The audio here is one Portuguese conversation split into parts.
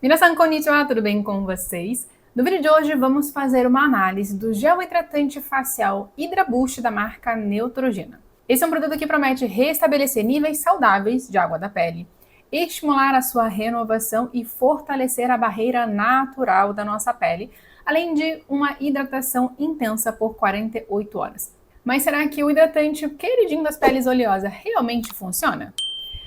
Minasan konnichiwa, tudo bem com vocês? No vídeo de hoje vamos fazer uma análise do gel hidratante facial Hydra Boost da marca Neutrogena. Esse é um produto que promete restabelecer níveis saudáveis de água da pele, estimular a sua renovação e fortalecer a barreira natural da nossa pele, além de uma hidratação intensa por 48 horas. Mas será que o hidratante queridinho das peles oleosas realmente funciona?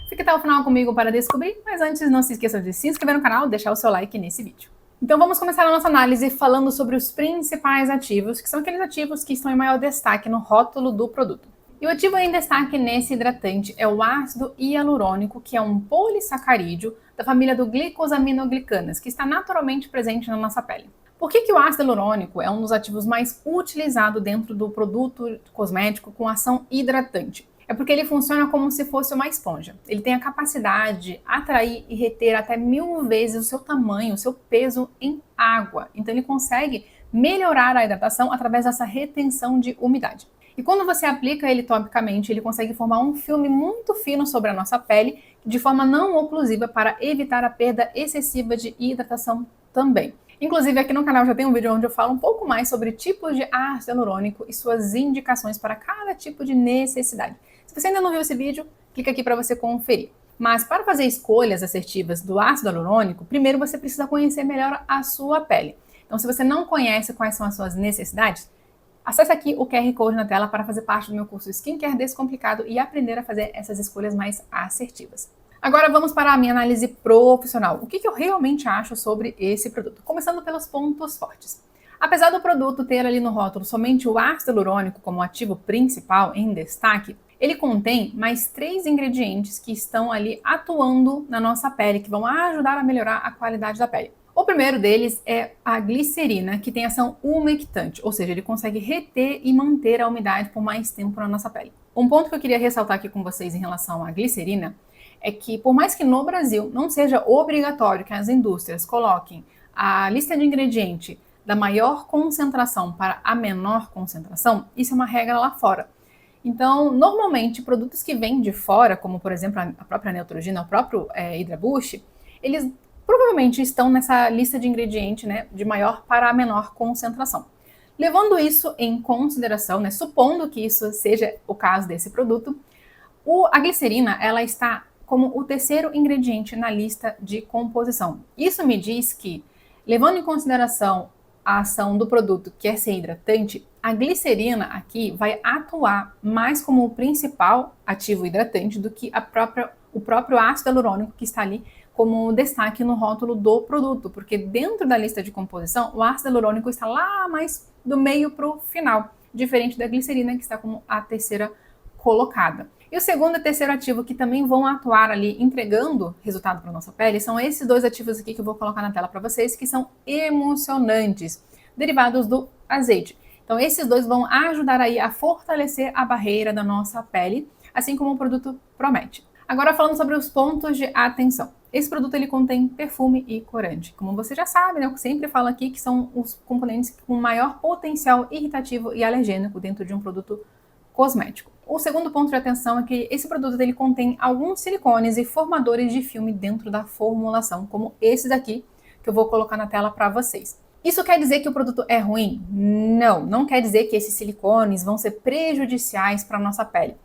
Fique até o final comigo para descobrir, mas antes não se esqueça de se inscrever no canal e deixar o seu like nesse vídeo. Então vamos começar a nossa análise falando sobre os principais ativos, que são aqueles ativos que estão em maior destaque no rótulo do produto. E o ativo em destaque nesse hidratante é o ácido hialurônico, que é um polissacarídeo da família do glicosaminoglicanas, que está naturalmente presente na nossa pele. Por que o ácido hialurônico é um dos ativos mais utilizados dentro do produto cosmético com ação hidratante? É porque ele funciona como se fosse uma esponja. Ele tem a capacidade de atrair e reter até 1000 vezes o seu tamanho, o seu peso em água. Então ele consegue melhorar a hidratação através dessa retenção de umidade. E quando você aplica ele topicamente, ele consegue formar um filme muito fino sobre a nossa pele, de forma não oclusiva para evitar a perda excessiva de hidratação também. Inclusive aqui no canal já tem um vídeo onde eu falo um pouco mais sobre tipos de ácido hialurônico e suas indicações para cada tipo de necessidade. Se você ainda não viu esse vídeo, clica aqui para você conferir. Mas para fazer escolhas assertivas do ácido hialurônico, primeiro você precisa conhecer melhor a sua pele. Então, se você não conhece quais são as suas necessidades, acesse aqui o QR Code na tela para fazer parte do meu curso Skincare Descomplicado e aprender a fazer essas escolhas mais assertivas. Agora vamos para a minha análise profissional. O que eu realmente acho sobre esse produto? Começando pelos pontos fortes. Apesar do produto ter ali no rótulo somente o ácido hialurônico como ativo principal em destaque, ele contém mais 3 ingredientes que estão ali atuando na nossa pele, que vão ajudar a melhorar a qualidade da pele. O primeiro deles é a glicerina, que tem ação umectante, ou seja, ele consegue reter e manter a umidade por mais tempo na nossa pele. Um ponto que eu queria ressaltar aqui com vocês em relação à glicerina é que, por mais que no Brasil não seja obrigatório que as indústrias coloquem a lista de ingredientes da maior concentração para a menor concentração, isso é uma regra lá fora. Então, normalmente, produtos que vêm de fora, como por exemplo a própria Neutrogena, o próprio Hydra Boost, eles provavelmente estão nessa lista de ingredientes, né, de maior para a menor concentração. Levando isso em consideração, né, supondo que isso seja o caso desse produto, a glicerina ela está como o terceiro ingrediente na lista de composição. Isso me diz que, levando em consideração a ação do produto, que é ser hidratante, a glicerina aqui vai atuar mais como o principal ativo hidratante do que o próprio ácido hialurônico que está ali como destaque no rótulo do produto, porque dentro da lista de composição, o ácido hialurônico está lá mais do meio para o final, diferente da glicerina que está como a terceira colocada. E o segundo e terceiro ativo que também vão atuar ali entregando resultado para a nossa pele são esses 2 ativos aqui que eu vou colocar na tela para vocês, que são emulsionantes, derivados do azeite. Então esses 2 vão ajudar aí a fortalecer a barreira da nossa pele, assim como o produto promete. Agora falando sobre os pontos de atenção. Esse produto ele contém perfume e corante. Como você já sabe, né, eu sempre falo aqui que são os componentes com maior potencial irritativo e alergênico dentro de um produto cosmético. O segundo ponto de atenção é que esse produto ele contém alguns silicones e formadores de filme dentro da formulação, como esse daqui que eu vou colocar na tela para vocês. Isso quer dizer que o produto é ruim? Não, não quer dizer que esses silicones vão ser prejudiciais para a nossa pele.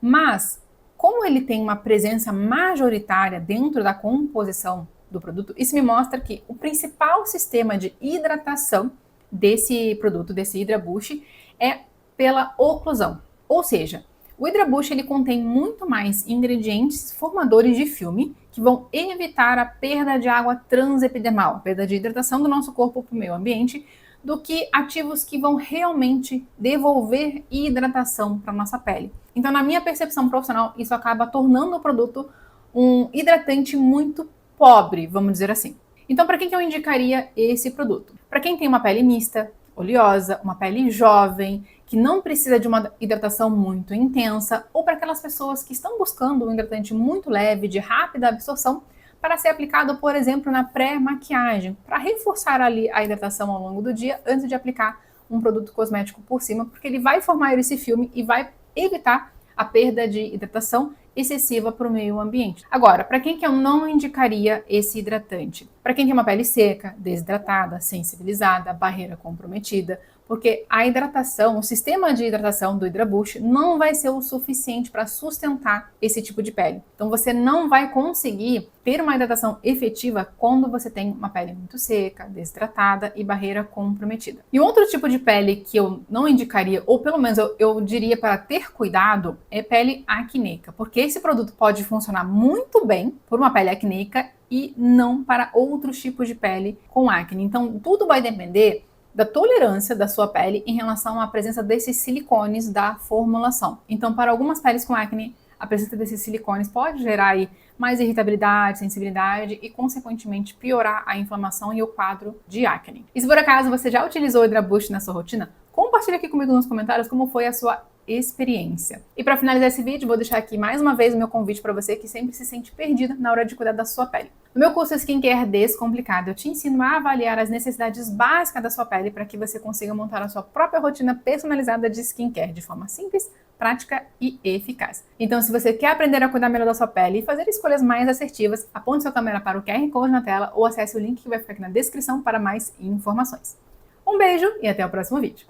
Mas, como ele tem uma presença majoritária dentro da composição do produto, isso me mostra que o principal sistema de hidratação desse produto, desse Hydra Boost, é pela oclusão. Ou seja, o Hydra Boost ele contém muito mais ingredientes formadores de filme que vão evitar a perda de água transepidermal, a perda de hidratação do nosso corpo para o meio ambiente, do que ativos que vão realmente devolver hidratação para a nossa pele. Então, na minha percepção profissional, isso acaba tornando o produto um hidratante muito pobre, vamos dizer assim. Então, para quem que eu indicaria esse produto? Para quem tem uma pele mista, oleosa, uma pele jovem, que não precisa de uma hidratação muito intensa, ou para aquelas pessoas que estão buscando um hidratante muito leve, de rápida absorção, para ser aplicado, por exemplo, na pré-maquiagem, para reforçar ali a hidratação ao longo do dia, antes de aplicar um produto cosmético por cima, porque ele vai formar esse filme e vai evitar a perda de hidratação excessiva para o meio ambiente. Agora, para quem que eu não indicaria esse hidratante? para quem tem uma pele seca, desidratada, sensibilizada, barreira comprometida, porque a hidratação, o sistema de hidratação do HidraBoost não vai ser o suficiente para sustentar esse tipo de pele. Então você não vai conseguir ter uma hidratação efetiva quando você tem uma pele muito seca, desidratada e barreira comprometida. E outro tipo de pele que eu não indicaria, ou pelo menos eu diria para ter cuidado, é pele acneica, porque esse produto pode funcionar muito bem por uma pele acneica e não para outros tipos de pele com acne. Então tudo vai depender da tolerância da sua pele em relação à presença desses silicones da formulação. Então, para algumas peles com acne, a presença desses silicones pode gerar aí mais irritabilidade, sensibilidade e, consequentemente, piorar a inflamação e o quadro de acne. E se por acaso você já utilizou o HidraBoost na sua rotina, compartilha aqui comigo nos comentários como foi a sua experiência. E para finalizar esse vídeo, vou deixar aqui mais uma vez o meu convite para você que sempre se sente perdida na hora de cuidar da sua pele. No meu curso Skincare Descomplicado, eu te ensino a avaliar as necessidades básicas da sua pele para que você consiga montar a sua própria rotina personalizada de skincare de forma simples, prática e eficaz. Então, se você quer aprender a cuidar melhor da sua pele e fazer escolhas mais assertivas, aponte sua câmera para o QR Code na tela ou acesse o link que vai ficar aqui na descrição para mais informações. Um beijo e até o próximo vídeo.